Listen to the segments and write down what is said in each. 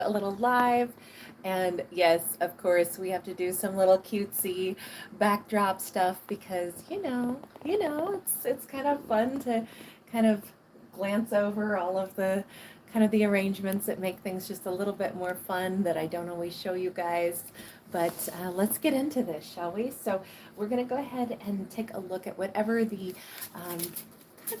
a little live. And yes, of course, we have to do some little cutesy backdrop stuff because it's kind of fun to kind of glance over all of the kind of the arrangements that make things just a little bit more fun that I don't always show you guys. But let's get into this, shall we? So we're going to go ahead and take a look at whatever the um,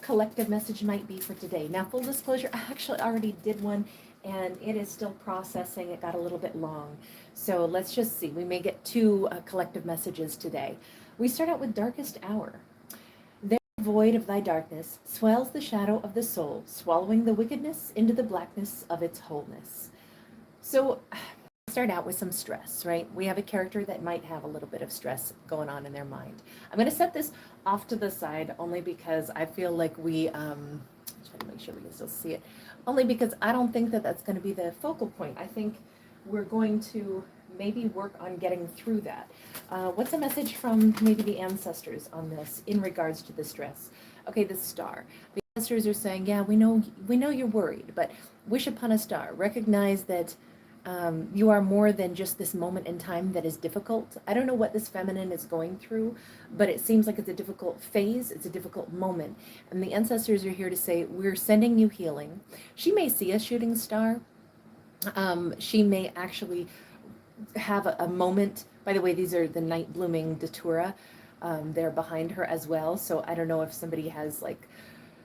collective message might be for today. Now, full disclosure, I actually already did one and it is still processing. It got a little bit long. So let's just see. We may get two collective messages today. We start out with darkest hour. There, void of thy darkness, swells the shadow of the soul, swallowing the wickedness into the blackness of its wholeness. So start out with some stress, right? We have a character that might have a little bit of stress going on in their mind. I'm going to set this off to the side only because I feel like try to make sure we can still see it, only because I don't think that that's going to be the focal point. I think we're going to maybe work on getting through that. What's a message from maybe the ancestors on this in regards to the stress? Okay, the star. The ancestors are saying, yeah, we know you're worried, but wish upon a star. Recognize that you are more than just this moment in time that is difficult. I don't know what this feminine is going through, but it seems like it's a difficult phase. It's a difficult moment. And the ancestors are here to say, we're sending you healing. She may see a shooting star. She may actually have a moment. By the way, these are the night blooming datura. They're behind her as well. So I don't know if somebody has like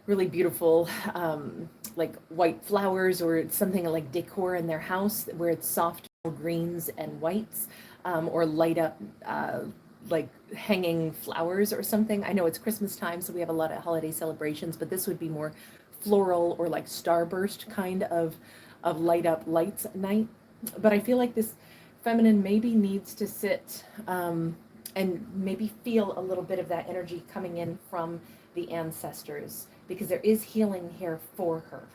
really beautiful like white flowers or something like decor in their house where it's soft greens and whites, or light up like hanging flowers or something. I know it's Christmas time, so we have a lot of holiday celebrations, but this would be more floral or like starburst kind of light up lights at night. But I feel like this feminine maybe needs to sit and maybe feel a little bit of that energy coming in from the ancestors, because there is healing here for her.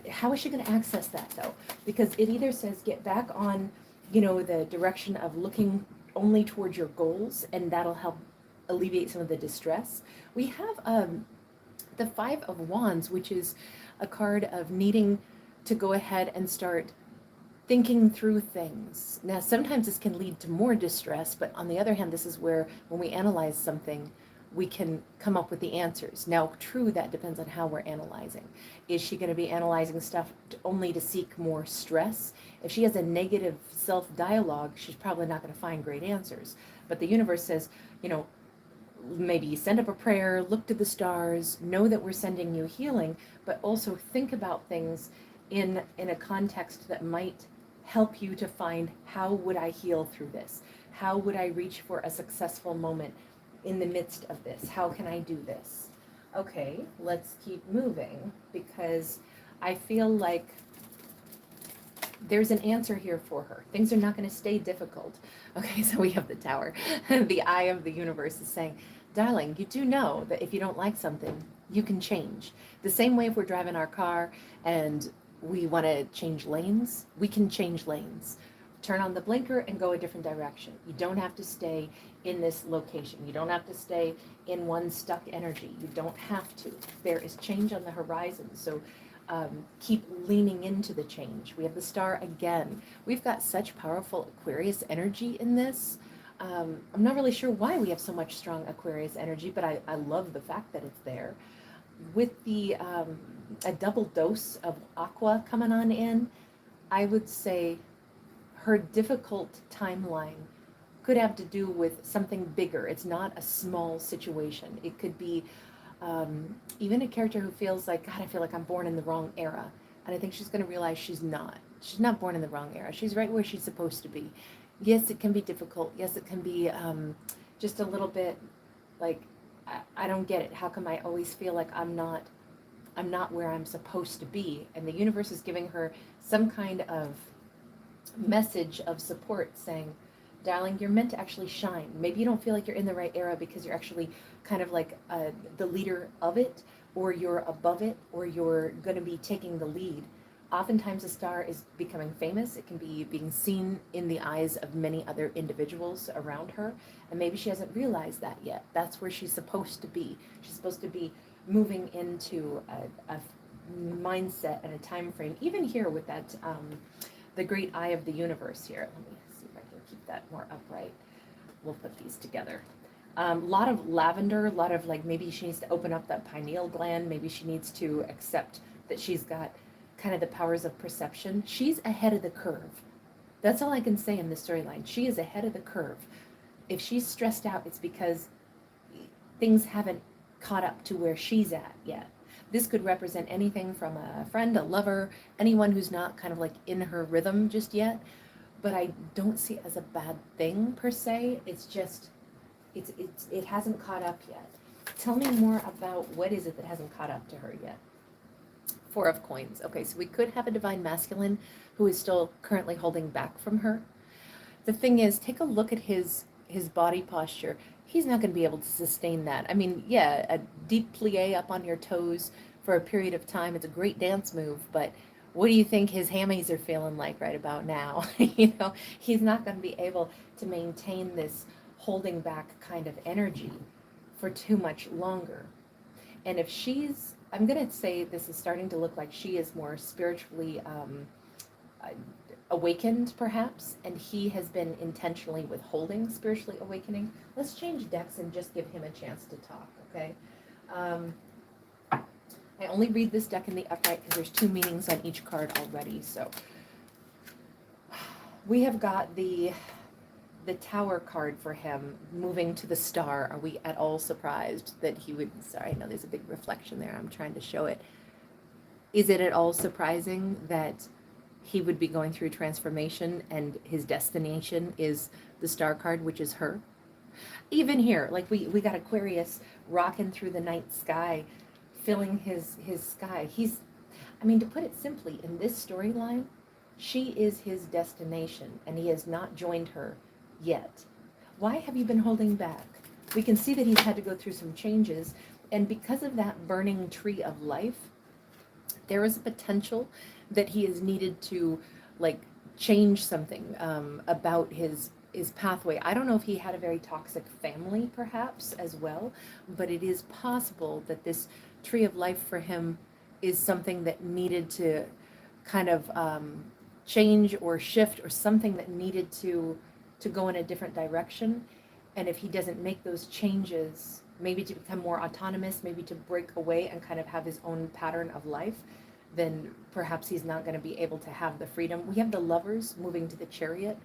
How is she going to access that though? Because it either says get back on, the direction of looking only towards your goals, and that'll help alleviate some of the distress. We have the Five of Wands, which is a card of needing to go ahead and start thinking through things. Now, sometimes this can lead to more distress, but on the other hand, this is where when we analyze something, we can come up with the answers. Now, true, that depends on how we're analyzing. Is she going to be analyzing stuff only to seek more stress? If she has a negative self-dialogue, she's probably not going to find great answers. But the universe says, maybe send up a prayer, look to the stars, know that we're sending you healing, but also think about things in a context that might help you to find, how would I heal through this? How would I reach for a successful moment in the midst of this? How can I do this? Okay, let's keep moving, because I feel like there's an answer here for her. Things are not going to stay difficult. Okay, so we have the Tower. The eye of the universe is saying, darling, you do know that if you don't like something, you can change. The same way if we're driving our car and we want to change lanes, we can change lanes. Turn on the blinker and go a different direction. You don't have to stay in this location. You don't have to stay in one stuck energy. You don't have to. There is change on the horizon. So keep leaning into the change. We have the star again. We've got such powerful Aquarius energy in this. I'm not really sure why we have so much strong Aquarius energy, but I love the fact that it's there. With the a double dose of aqua coming on in, I would say her difficult timeline could have to do with something bigger. It's not a small situation. It could be even a character who feels like, God, I feel like I'm born in the wrong era. And I think she's going to realize she's not. She's not born in the wrong era. She's right where she's supposed to be. Yes, it can be difficult. Yes, it can be just a little bit like, I don't get it. How come I always feel like I'm not where I'm supposed to be? And the universe is giving her some kind of message of support saying, darling, you're meant to actually shine. Maybe you don't feel like you're in the right era because you're actually kind of like the leader of it, or you're above it, or you're going to be taking the lead. Oftentimes a star is becoming famous. It can be being seen in the eyes of many other individuals around her, and maybe she hasn't realized that yet. That's where she's supposed to be. She's supposed to be moving into a mindset and a time frame. Even here with that the great eye of the universe here. Let me see if I can keep that more upright. We'll put these together. A lot of lavender, a lot of like, maybe she needs to open up that pineal gland. Maybe she needs to accept that she's got kind of the powers of perception. She's ahead of the curve. That's all I can say in this storyline. She is ahead of the curve. If she's stressed out, it's because things haven't caught up to where she's at yet. This could represent anything from a friend, a lover, anyone who's not kind of like in her rhythm just yet. But I don't see it as a bad thing per se. It's just, it hasn't caught up yet. Tell me more about what is it that hasn't caught up to her yet. Four of Coins. Okay, so we could have a divine masculine who is still currently holding back from her. The thing is, take a look at his body posture. He's not going to be able to sustain that. I mean, yeah, a deep plie up on your toes for a period of time, it's a great dance move, but what do you think his hammies are feeling like right about now? You know, he's not going to be able to maintain this holding back kind of energy for too much longer. And if she's, I'm going to say this is starting to look like she is more spiritually awakened, perhaps, and he has been intentionally withholding spiritually awakening. Let's change decks and just give him a chance to talk, okay? I only read this deck in the upright because there's two meanings on each card already, so. We have got the Tower card for him moving to the Star. Are we at all surprised that he would, sorry, no, there's a big reflection there. I'm trying to show it. Is it at all surprising that he would be going through transformation and his destination is the Star card, which is her? Even here, like we got Aquarius rocking through the night sky, filling his sky. I mean, to put it simply, in this storyline, she is his destination and he has not joined her yet. Why have you been holding back? We can see that he's had to go through some changes, and because of that burning tree of life, there is a potential that he is needed to like change something about his pathway. I don't know if he had a very toxic family perhaps as well, but it is possible that this tree of life for him is something that needed to kind of change or shift, or something that needed to go in a different direction. And if he doesn't make those changes, maybe to become more autonomous, maybe to break away and kind of have his own pattern of life, then perhaps he's not going to be able to have the freedom. We have the Lovers moving to the Chariot.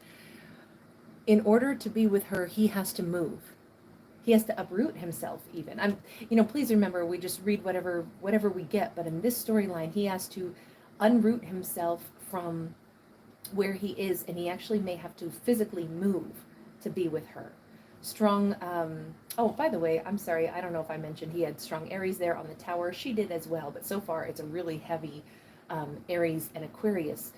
In order to be with her, he has to move. He has to uproot himself even. Please remember, we just read whatever we get, but in this storyline, he has to unroot himself from where he is, and he actually may have to physically move to be with her. Strong, oh, by the way, I'm sorry, I don't know if I mentioned he had strong Aries there on the Tower. She did as well, but so far it's a really heavy Aries and Aquarius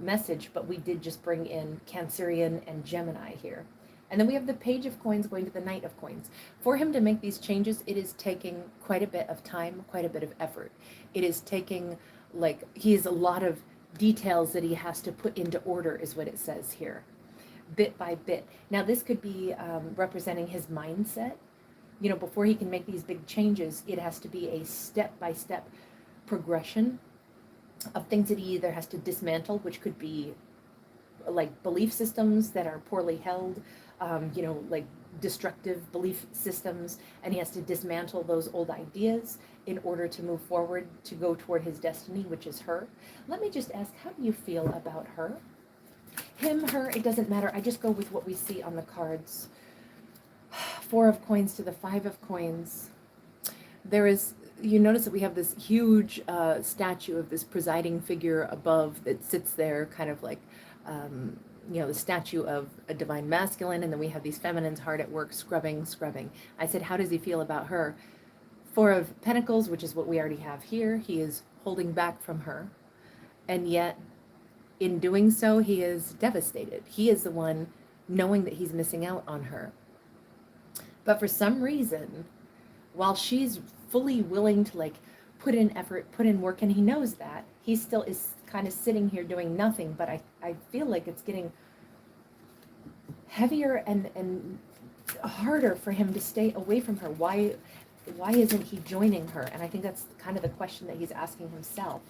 message, but we did just bring in Cancerian and Gemini here. And then we have the Page of Coins going to the Knight of Coins. For him to make these changes, it is taking quite a bit of time, quite a bit of effort. It is taking, he has a lot of details that he has to put into order, is what it says here, bit by bit. Now, this could be representing his mindset. Before he can make these big changes, it has to be a step-by-step progression of things that he either has to dismantle, which could be like belief systems that are poorly held, like destructive belief systems, and he has to dismantle those old ideas in order to move forward to go toward his destiny, which is her. Let me just ask, how do you feel about her? Him, her, it doesn't matter. I just go with what we see on the cards. Four of Coins to the Five of Coins. You notice that we have this huge statue of this presiding figure above that sits there, kind of like, the statue of a divine masculine, and then we have these feminines hard at work scrubbing. I said, how does he feel about her? Four of Pentacles, which is what we already have here. He is holding back from her, and yet in doing so, he is devastated. He is the one knowing that he's missing out on her. But for some reason, while she's fully willing to put in effort, put in work, and he knows that, he still is kind of sitting here doing nothing. But I feel like it's getting heavier and harder for him to stay away from her. Why isn't he joining her? And I think that's kind of the question that he's asking himself.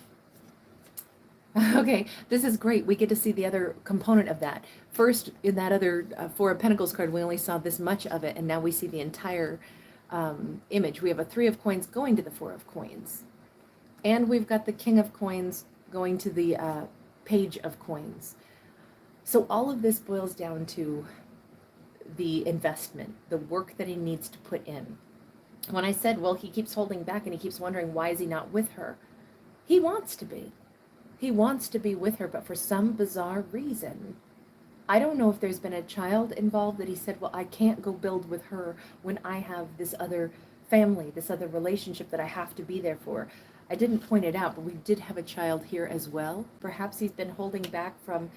Okay, this is great. We get to see the other component of that. First, in that other Four of Pentacles card, we only saw this much of it, and now we see the entire image. We have a Three of Coins going to the Four of Coins. And we've got the King of Coins going to the Page of Coins. So all of this boils down to the investment, the work that he needs to put in. When I said, well, he keeps holding back and he keeps wondering, why is he not with her? He wants to be. He wants to be with her, but for some bizarre reason, I don't know if there's been a child involved that he said, well, I can't go build with her when I have this other family, this other relationship that I have to be there for. I didn't point it out, but we did have a child here as well. Perhaps he's been holding back from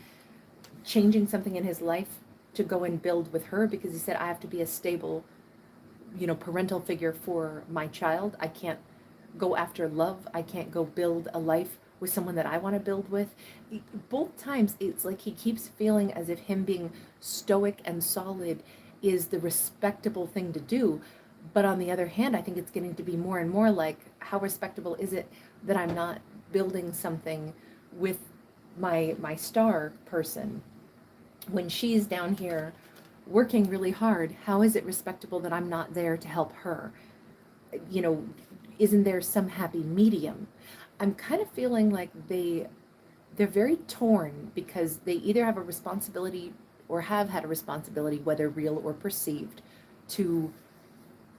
changing something in his life to go and build with her because he said, I have to be a stable, parental figure for my child. I can't go after love. I can't go build a life with someone that I want to build with. Both times it's like he keeps feeling as if him being stoic and solid is the respectable thing to do. But on the other hand, I think it's getting to be more and more like, how respectable is it that I'm not building something with my star person when she's down here working really hard? How is it respectable that I'm not there to help her? Isn't there some happy medium? I'm kind of feeling like they're very torn because they either have a responsibility or have had a responsibility, whether real or perceived, to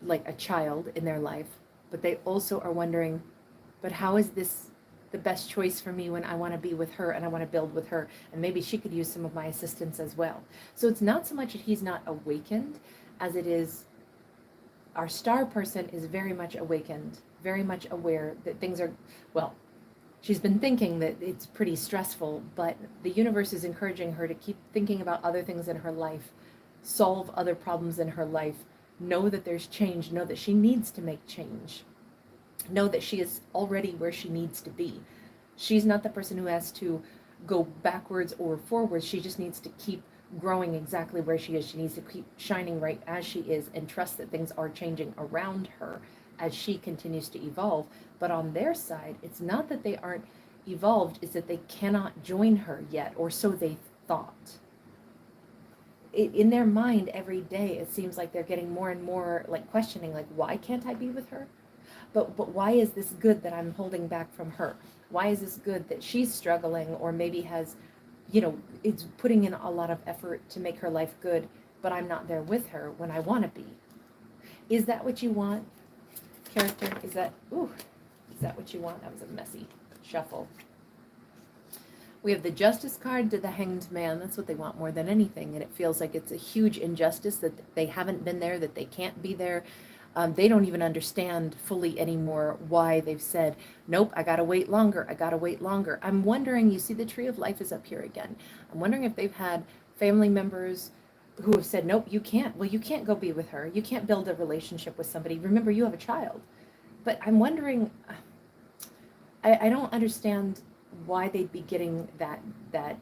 like a child in their life, but they also are wondering, but how is this the best choice for me when I want to be with her and I want to build with her, and maybe she could use some of my assistance as well. So it's not so much that he's not awakened as it is our star person is very much awakened, very much aware that things are, well, she's been thinking that it's pretty stressful, but the universe is encouraging her to keep thinking about other things in her life, solve other problems in her life, know that there's change, know that she needs to make change, know that she is already where she needs to be. She's not the person who has to go backwards or forwards. She just needs to keep growing exactly where she is. She needs to keep shining right as she is and trust that things are changing around her as she continues to evolve. But on their side, it's not that they aren't evolved, it's that they cannot join her yet, or so they thought. In their mind every day, it seems like they're getting more and more like questioning, like, why can't I be with her? But why is this good that I'm holding back from her? Why is this good that she's struggling or maybe has, it's putting in a lot of effort to make her life good, but I'm not there with her when I want to be? Is that what you want, character? Is that what you want? That was a messy shuffle. We have the Justice card to the Hanged Man. That's what they want more than anything. And it feels like it's a huge injustice that they haven't been there, that they can't be there. They don't even understand fully anymore why they've said, nope, I gotta wait longer. I gotta wait longer. I'm wondering, you see the Tree of Life is up here again. I'm wondering if they've had family members who have said, nope, you can't. Well, you can't go be with her. You can't build a relationship with somebody. Remember, you have a child. But I'm wondering, I don't understand why they'd be getting that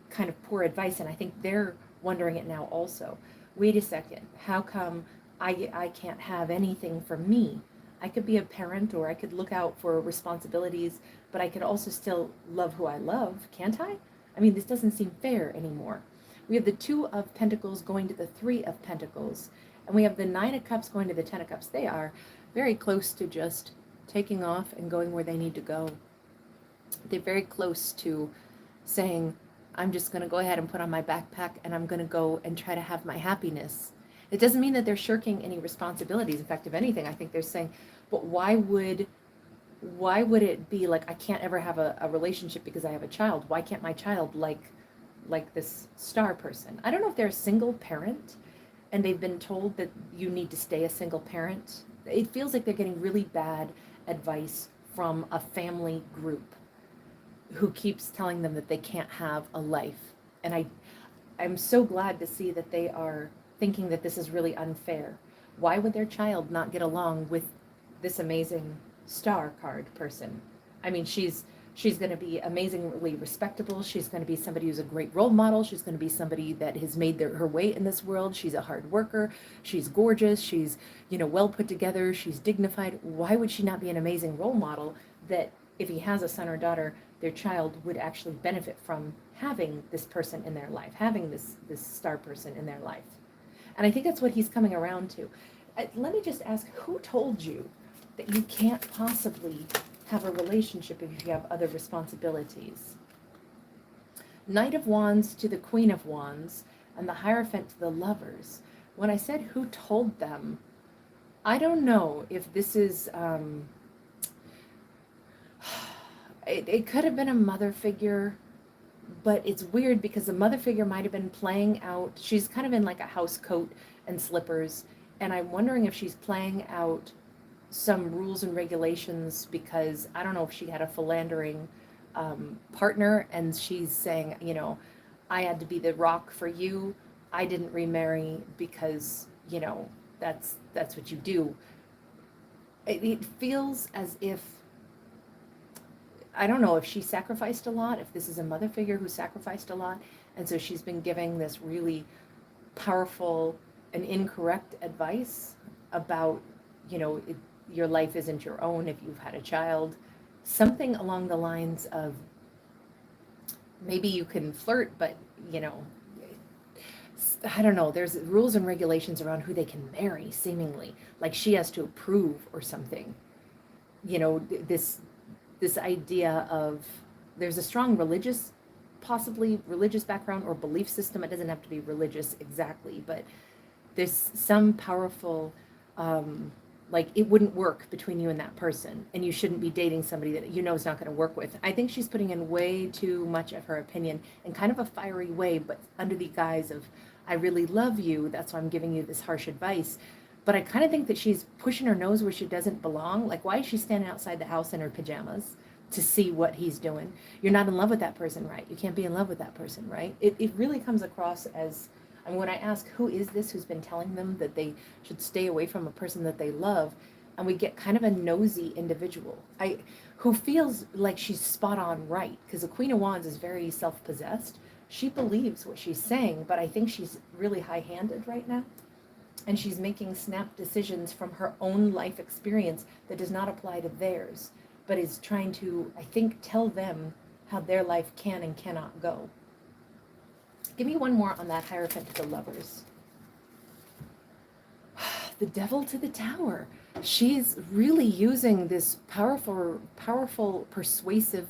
kind of poor advice, and I think they're wondering it now also. Wait a second, how come I can't have anything for me? I could be a parent, or I could look out for responsibilities, but I could also still love who I love, can't I? I mean, this doesn't seem fair anymore. We have the Two of Pentacles going to the Three of Pentacles, and we have the Nine of Cups going to the Ten of Cups. They are very close to just taking off and going where they need to go. They're very close to saying, I'm just going to go ahead and put on my backpack and I'm going to go and try to have my happiness. It doesn't mean that they're shirking any responsibilities. In fact, if anything, I think they're saying, but why would it be like, I can't ever have a relationship because I have a child? Why can't my child like this star person? I don't know if they're a single parent and they've been told that you need to stay a single parent. It feels like they're getting really bad advice from a family group who keeps telling them that they can't have a life. And I'm so glad to see that they are thinking that this is really unfair. Why would their child not get along with this amazing star card person? I mean, she's going to be amazingly respectable. She's going to be somebody who's a great role model. She's going to be somebody that has made her way in this world. She's a hard worker. She's gorgeous. She's, well put together. She's dignified. Why would she not be an amazing role model that if he has a son or daughter, their child would actually benefit from having this person in their life, having this star person in their life. And I think that's what he's coming around to. Let me just ask, who told you that you can't possibly have a relationship if you have other responsibilities? Knight of Wands to the Queen of Wands, and the Hierophant to the Lovers. When I said who told them, I don't know if this is, it could have been a mother figure, but it's weird because the mother figure might have been playing out, she's kind of in like a house coat and slippers, and I'm wondering if she's playing out some rules and regulations because I don't know if she had a philandering partner and she's saying, you know, I had to be the rock for you. I didn't remarry because, you know, that's what you do. It feels as if, I don't know if she sacrificed a lot, if this is a mother figure who sacrificed a lot, and so she's been giving this really powerful and incorrect advice about, you know, your life isn't your own if you've had a child. Something along the lines of maybe you can flirt, but, you know, I don't know, there's rules and regulations around who they can marry, seemingly. Like she has to approve or something. You know, this idea of there's a strong religious, possibly religious background or belief system. It doesn't have to be religious exactly, but there's some powerful, like it wouldn't work between you and that person, and you shouldn't be dating somebody that you know is not going to work with. I think she's putting in way too much of her opinion in kind of a fiery way, but under the guise of, I really love you, that's why I'm giving you this harsh advice. But I kind of think that she's pushing her nose where she doesn't belong. Like, why is she standing outside the house in her pajamas to see what he's doing? You're not in love with that person, right? You can't be in love with that person, right? It really comes across as, I mean, when I ask who is this who's been telling them that they should stay away from a person that they love, and we get kind of a nosy individual who feels like she's spot on right, because the Queen of Wands is very self-possessed. She believes what she's saying, but I think she's really high-handed right now. And she's making snap decisions from her own life experience that does not apply to theirs, but is trying to, I think, tell them how their life can and cannot go. Give me one more on that Hierophant to the Lovers. The Devil to the Tower. She's really using this powerful, persuasive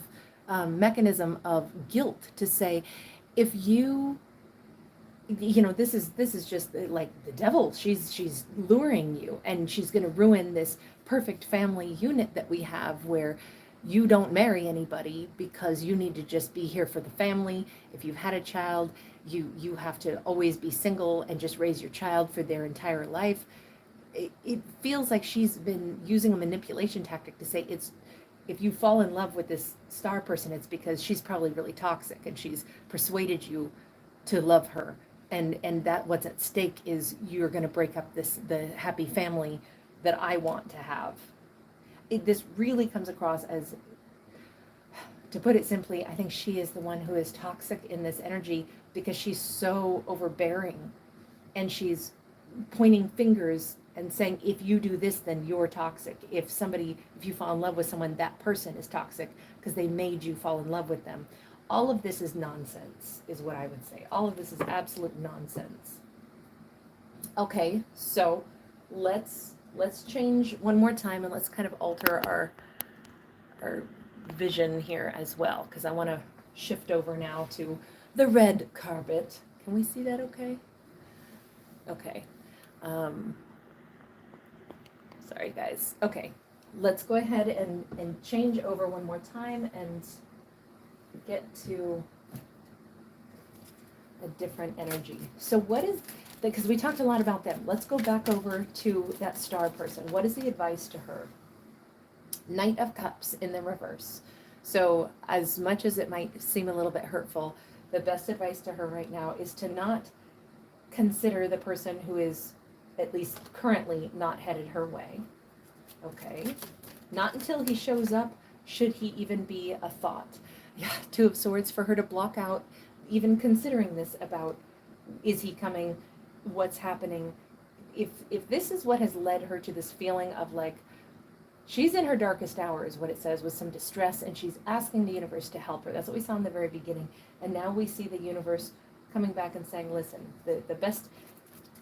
mechanism of guilt to say, if you know, this is just like the devil. She's luring you, and she's going to ruin this perfect family unit that we have, where you don't marry anybody because you need to just be here for the family. If you've had a child, you have to always be single and just raise your child for their entire life. It feels like she's been using a manipulation tactic to say, it's, if you fall in love with this star person, it's because she's probably really toxic and she's persuaded you to love her. And that what's at stake is you're going to break up the happy family that I want to have. This really comes across as, to put it simply, I think she is the one who is toxic in this energy because she's so overbearing, and she's pointing fingers and saying, if you do this, then you're toxic. If you fall in love with someone, that person is toxic because they made you fall in love with them. All of this is nonsense, is what I would say. All of this is absolute nonsense. Okay, so let's change one more time, and let's kind of alter our vision here as well, because I want to shift over now to the red carpet. Can we see that okay? Okay. Sorry, guys. Okay, let's go ahead and change over one more time and get to a different energy. So what is, because we talked a lot about them. Let's go back over to that star person. What is the advice to her? Knight of Cups in the reverse. So as much as it might seem a little bit hurtful, the best advice to her right now is to not consider the person who is at least currently not headed her way. Okay. Not until he shows up should he even be a thought. Yeah, Two of Swords for her to block out even considering this about, is he coming, what's happening. If this is what has led her to this feeling of like, She's in her darkest hour, is what it says, with some distress, and she's asking the universe to help her. That's what we saw in the very beginning. And now we see the universe coming back and saying, listen, the best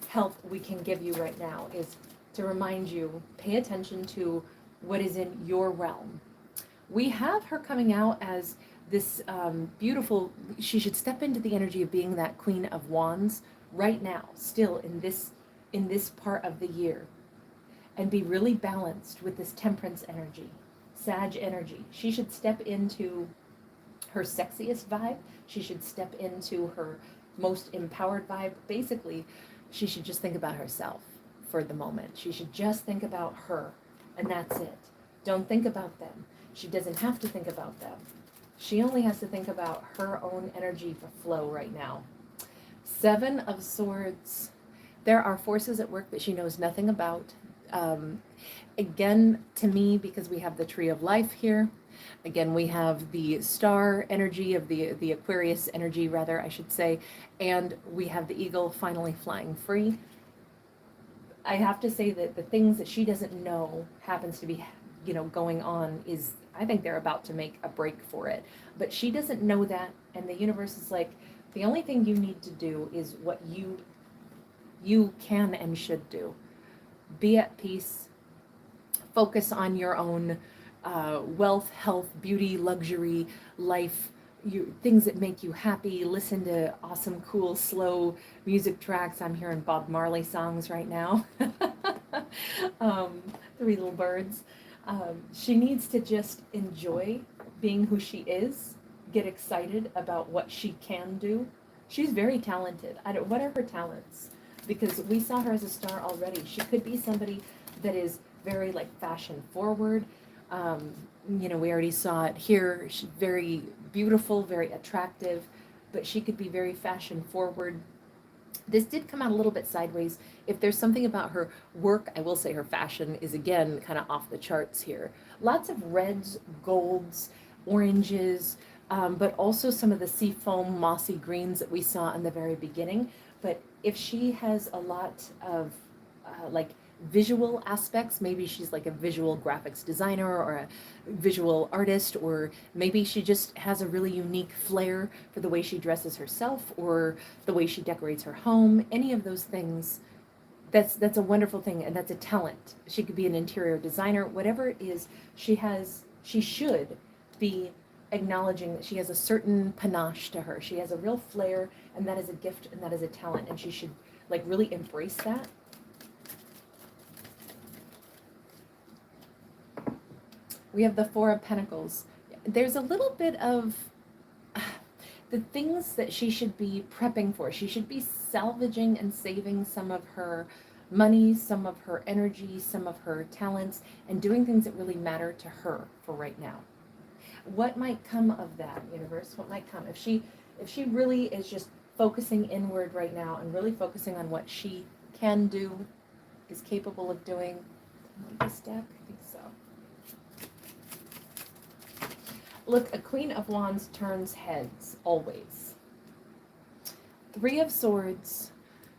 help we can give you right now is to remind you, pay attention to what is in your realm. We have her coming out as this beautiful, she should step into the energy of being that Queen of Wands right now, still in this part of the year, and be really balanced with this Temperance energy, Sag energy. She should step into her sexiest vibe. She should step into her most empowered vibe. Basically, she should just think about herself for the moment. She should just think about her, and that's it. Don't think about them. She doesn't have to think about them. She only has to think about her own energy for flow right now. 7 of Swords. There are forces at work that she knows nothing about. Again, to me, because we have the Tree of Life here, again, we have the star energy of the Aquarius energy, rather, I should say, and we have the eagle finally flying free. I have to say that the things that she doesn't know happens to be, going on is, I think they're about to make a break for it. But she doesn't know that, and the universe is like, the only thing you need to do is what you can and should do. Be at peace. Focus on your own wealth, health, beauty, luxury, life, things that make you happy. Listen to awesome, cool, slow music tracks. I'm hearing Bob Marley songs right now. 3 Little Birds. She needs to just enjoy being who she is, get excited about what she can do. She's very talented. What are her talents? Because we saw her as a star already. She could be somebody that is very fashion forward. We already saw it here. She's very beautiful, very attractive, but she could be very fashion forward. This did come out a little bit sideways. If there's something about her work, I will say her fashion is again kind of off the charts here. Lots of reds, golds, oranges, but also some of the seafoam mossy greens that we saw in the very beginning. But if she has a lot of visual aspects, maybe she's like a visual graphics designer or a visual artist, or maybe she just has a really unique flair for the way she dresses herself or the way she decorates her home, any of those things, that's a wonderful thing, and that's a talent. She could be an interior designer, whatever it is. She should be acknowledging that she has a certain panache to her. She has a real flair, and that is a gift, and that is a talent, and she should really embrace that. We have the 4 of Pentacles. There's a little bit of the things that she should be prepping for. She should be salvaging and saving some of her money, some of her energy, some of her talents, and doing things that really matter to her for right now. What might come of that, universe? What might come? If she really is just focusing inward right now and really focusing on what she can do, is capable of doing. This deck? I think so. Look, a Queen of Wands turns heads, always. 3 of Swords,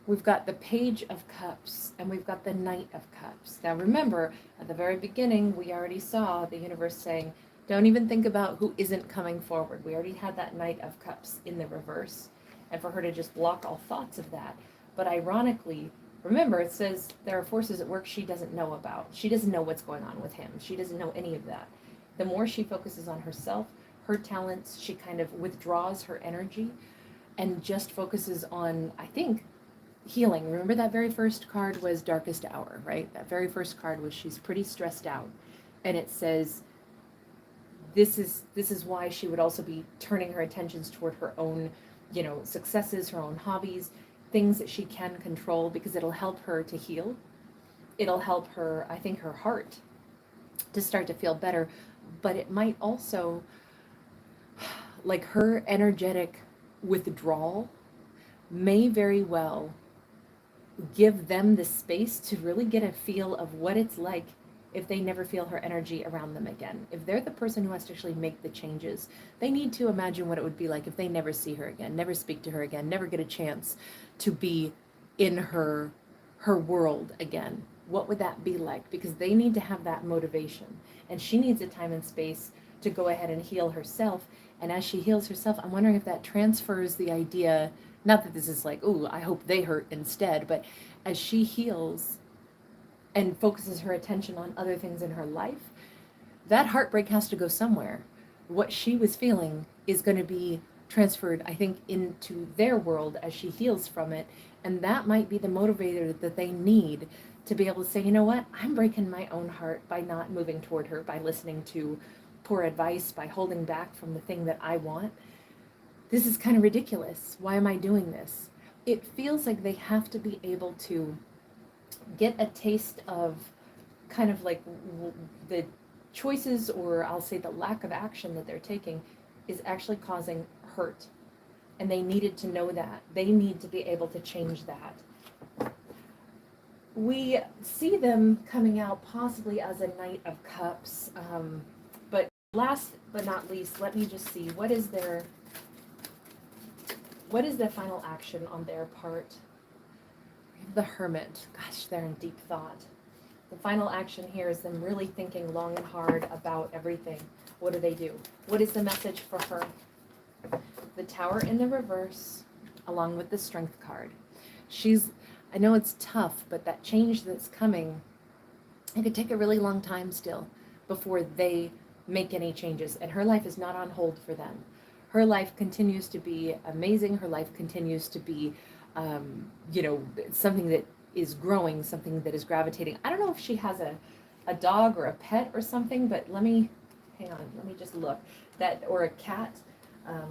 we've got the Page of Cups, and we've got the Knight of Cups. Now remember, at the very beginning, we already saw the universe saying, don't even think about who isn't coming forward. We already had that Knight of Cups in the reverse, and for her to just block all thoughts of that. But ironically, remember, it says there are forces at work she doesn't know about. She doesn't know what's going on with him. She doesn't know any of that. The more she focuses on herself, her talents, she kind of withdraws her energy and just focuses on, I think, healing. Remember that very first card was Darkest Hour, right? That very first card was she's pretty stressed out. And it says this is why she would also be turning her attentions toward her own, successes, her own hobbies, things that she can control, because it'll help her to heal. It'll help her, I think, her heart to start to feel better. But it might also, her energetic withdrawal may very well give them the space to really get a feel of what it's like if they never feel her energy around them again. If they're the person who has to actually make the changes, they need to imagine what it would be like if they never see her again, never speak to her again, never get a chance to be in her world again. what would that be like? Because they need to have that motivation. And she needs a time and space to go ahead and heal herself. And as she heals herself, I'm wondering if that transfers the idea, not that this is like, ooh, I hope they hurt instead, but as she heals and focuses her attention on other things in her life, that heartbreak has to go somewhere. What she was feeling is going to be transferred, I think, into their world as she heals from it. And that might be the motivator that they need to be able to say, you know what, I'm breaking my own heart by not moving toward her, by listening to poor advice, by holding back from the thing that I want. This is kind of ridiculous. Why am I doing this? It feels like they have to be able to get a taste of kind of like the choices, or I'll say the lack of action that they're taking is actually causing hurt. And they needed to know that. They need to be able to change that. We see them coming out possibly as a Knight of Cups. But last but not least, let me just see, what is the final action on their part? The Hermit. Gosh, they're in deep thought. The final action here is them really thinking long and hard about everything. What do? What is the message for her? The Tower in the reverse, along with the Strength card. I know it's tough, but that change that's coming, it could take a really long time still before they make any changes. And her life is not on hold for them. Her life continues to be amazing. Her life continues to be, something that is growing, something that is gravitating. I don't know if she has a dog or a pet or something, but hang on, let me just look. Or a cat.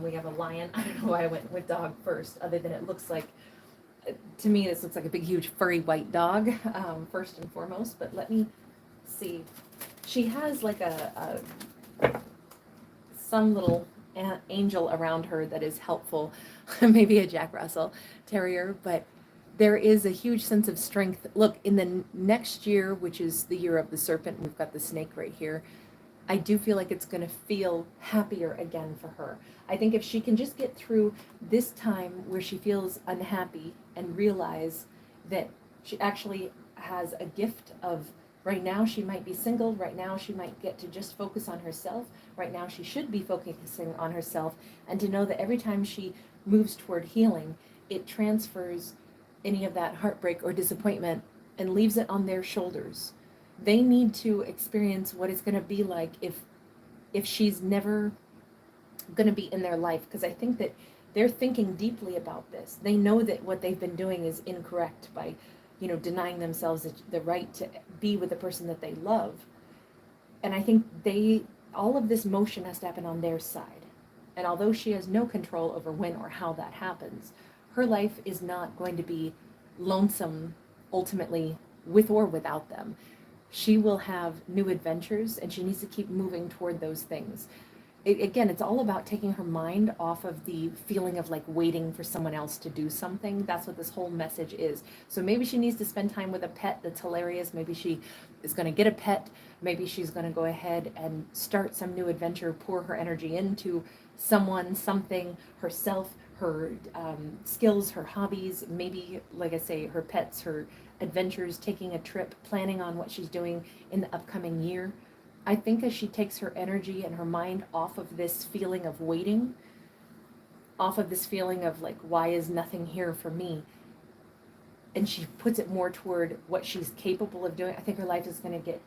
We have a lion. I don't know why I went with dog first, other than it looks like, to me, this looks like a big, huge, furry white dog, first and foremost. But let me see. She has like some little angel around her that is helpful, maybe a Jack Russell Terrier, but there is a huge sense of strength. Look, in the next year, which is the year of the serpent, we've got the snake right here, I do feel like it's going to feel happier again for her. I think if she can just get through this time where she feels unhappy and realize that she actually has a gift of, right now she might be single, right now she might get to just focus on herself, right now she should be focusing on herself, and to know that every time she moves toward healing, it transfers any of that heartbreak or disappointment and leaves it on their shoulders. They need to experience what it's going to be like if she's never going to be in their life, because I think that they're thinking deeply about this. They know that what they've been doing is incorrect by, denying themselves the right to be with the person that they love. And I think all of this motion has to happen on their side. And although she has no control over when or how that happens, her life is not going to be lonesome ultimately, with or without them. She will have new adventures, and she needs to keep moving toward those things. Again, it's all about taking her mind off of the feeling of like waiting for someone else to do something. That's what this whole message is. So maybe she needs to spend time with a pet that's hilarious. Maybe she is going to get a pet. Maybe she's going to go ahead and start some new adventure, pour her energy into someone, something, herself, her skills, her hobbies, maybe, like I say, her pets, her adventures, taking a trip, planning on what she's doing in the upcoming year. I think as she takes her energy and her mind off of this feeling of waiting, off of this feeling of like, why is nothing here for me? And she puts it more toward what she's capable of doing, I think her life is going to get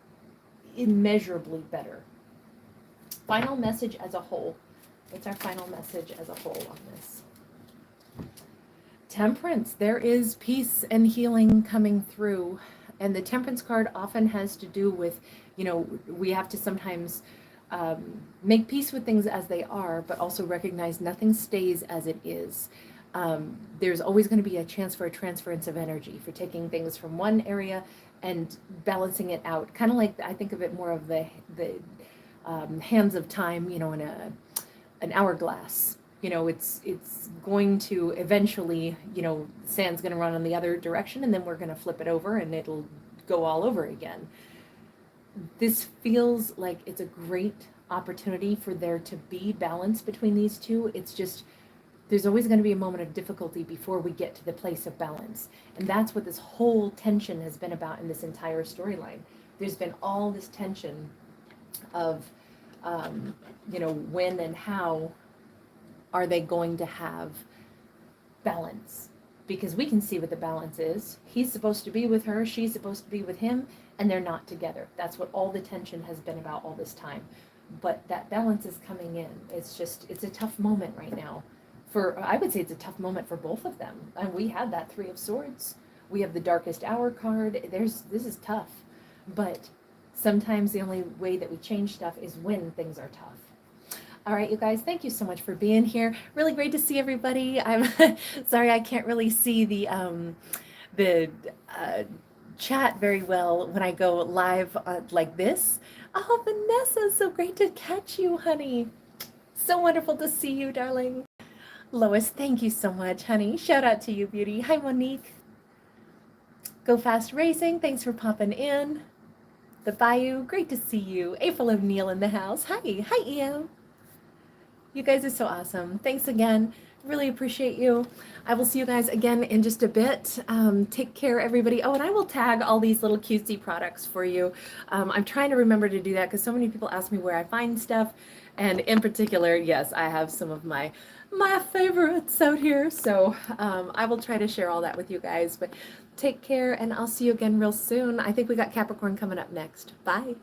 immeasurably better. Final message as a whole. What's our final message as a whole on this? Temperance. There is peace and healing coming through. And the Temperance card often has to do with, we have to sometimes make peace with things as they are, but also recognize nothing stays as it is. There's always going to be a chance for a transference of energy, for taking things from one area and balancing it out. Kind of like, I think of it more of the hands of time, in an hourglass. It's going to eventually, sand's going to run in the other direction, and then we're going to flip it over and it'll go all over again. This feels like it's a great opportunity for there to be balance between these two. It's just there's always going to be a moment of difficulty before we get to the place of balance. And that's what this whole tension has been about in this entire storyline. There's been all this tension of, when and how are they going to have balance? Because we can see what the balance is. He's supposed to be with her, she's supposed to be with him, and they're not together. That's what all the tension has been about all this time. But that balance is coming in. It's a tough moment right now. I would say it's a tough moment for both of them. And we had that Three of Swords. We have the Darkest Hour card. This is tough. But sometimes the only way that we change stuff is when things are tough. All right, you guys, thank you so much for being here. Really great to see everybody. I'm sorry I can't really see the chat very well when I go live like this. Oh, Vanessa, so great to catch you, honey. So wonderful to see you, darling. Lois, thank you so much, honey. Shout out to you, beauty. Hi, Monique. Go Fast Racing, thanks for popping in. The Bayou, great to see you. April O'Neill in the house. Hi, EM. You guys are so awesome. Thanks again. Really appreciate you. I will see you guys again in just a bit. Take care, everybody. Oh, and I will tag all these little cutesy products for you. I'm trying to remember to do that because so many people ask me where I find stuff. And in particular, yes, I have some of my favorites out here. So I will try to share all that with you guys. But take care, and I'll see you again real soon. I think we got Capricorn coming up next. Bye.